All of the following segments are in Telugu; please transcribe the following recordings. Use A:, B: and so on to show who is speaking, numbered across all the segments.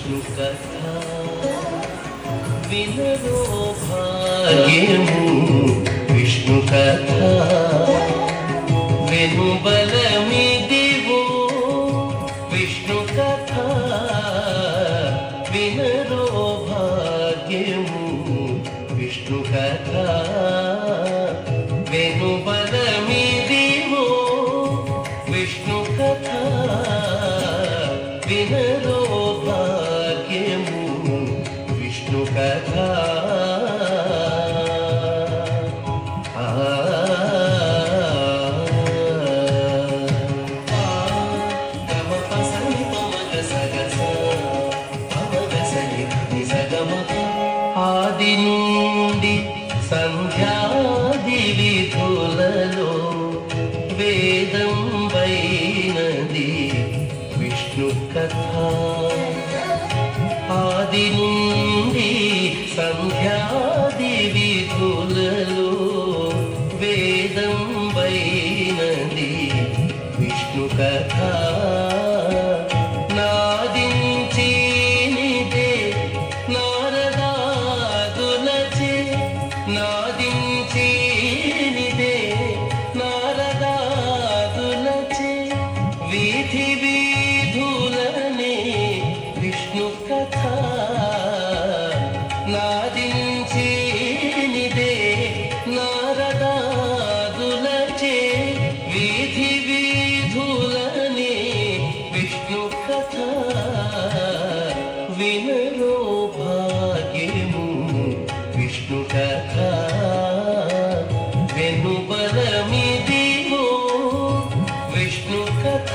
A: విష్ణు కథ వినరో భాగ్యము విష్ణు కథ వెనుబలమిదివో విష్ణు కథ వినరో భాగ్యము విష్ణు కథ వెనుబలమిదివో విష్ణు కథ వినరో భాగ్యము విష్ణు కథ ఆది నుండి సంధ్యాది విధులలో వేదం వైనది విష్ణు కథ ఆది నుండి సంధ్యాది విధులలో వేదం వైనది విష్ణు కథ నాదించినిదే నారదాదులచే నాదించినిదే నారదాదులచే వీధి వీధులనే విష్ణు కథ నాదించినిదే నారదాదులచే వీధి వీధులనే విష్ణు కథ వినరో భాగ్యము విష్ణు కథ వెనుబలమిదివో విష్ణు కథ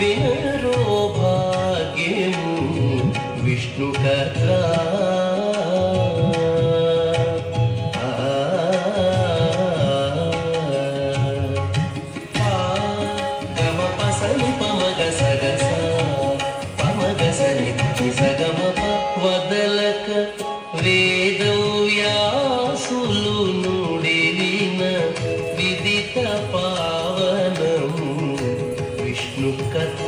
A: వినరో భాగ్యము విష్ణు కథ వదలక వేదవ్యాసులు నుడిలిన విదిత పావనము విష్ణు కథ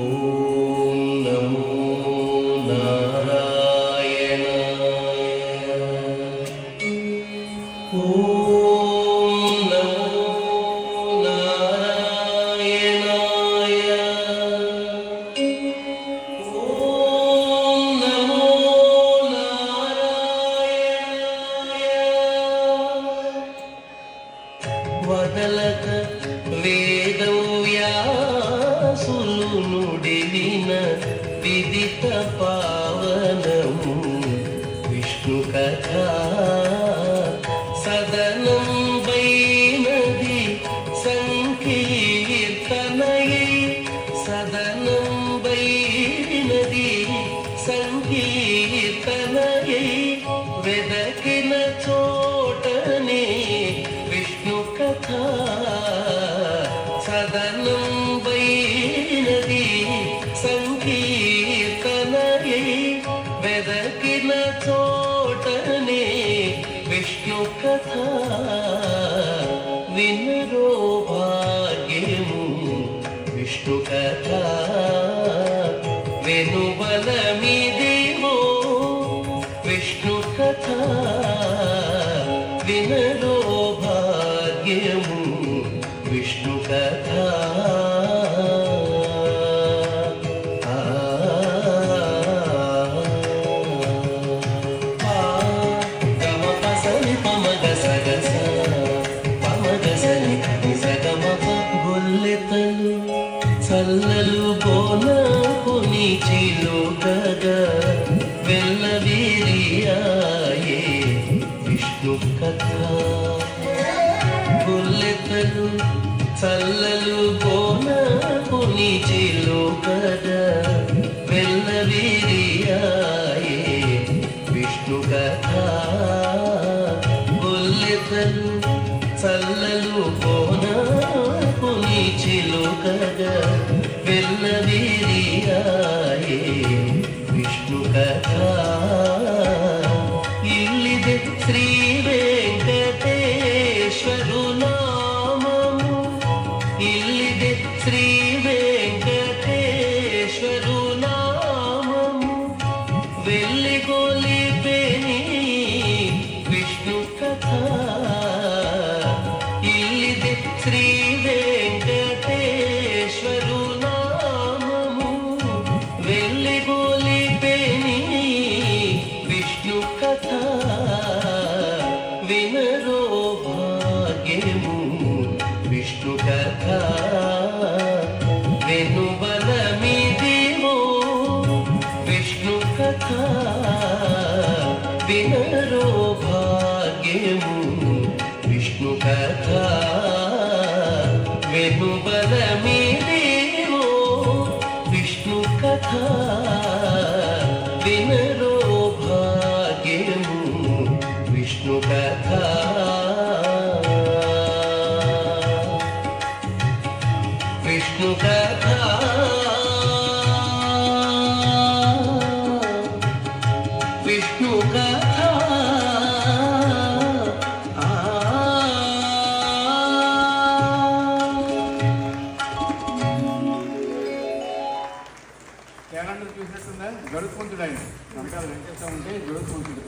A: ఓం నమో నారాయణాయ ఓం నమో నారాయణాయ వదలక వేదవ్యాసులు నుడిలిన విదిత పావనము విష్ణు కథ సదనం వైనది సంకీర్తనయై సదనం వైనది సంకీర్తనయై వెదకిన చోటనే విష్ణు కథ సదనం వైనది సంకీర్తనయై వెదకిన చోటనే విష్ణు కథ వినరో భాగ్యము విష్ణు కథ వెనుబలమిదివో విష్ణు కథ వినరో భాగ్యము విష్ణు కథ గొల్లెతలు చల్లలు బోన కొని చిలుకగా వెల్లవిరియాయే విష్ణు కథ గొల్లెతలు చల్లలు బోన కొని చిలుకగా వెల్లవిరియాయే విష్ణు కథ గొల్లెతలు చల్లలు బోన కొని చిలుకగా వెల్లవిరియాయే విష్ణు కథ ఇల్లిదే శ్రీ వెంకటేశ్వరు నామము ఇల్లిదే శ్రీ వెంకటేశ్వరు విష్ణు కథ విష్ణు కథ
B: క్యాలెండర్ చూసినట్టుందా గరుత్మంతుడు ఆయన వెనకాల వెంకటేశ్వర ఉంటే గరుత్మంతుడు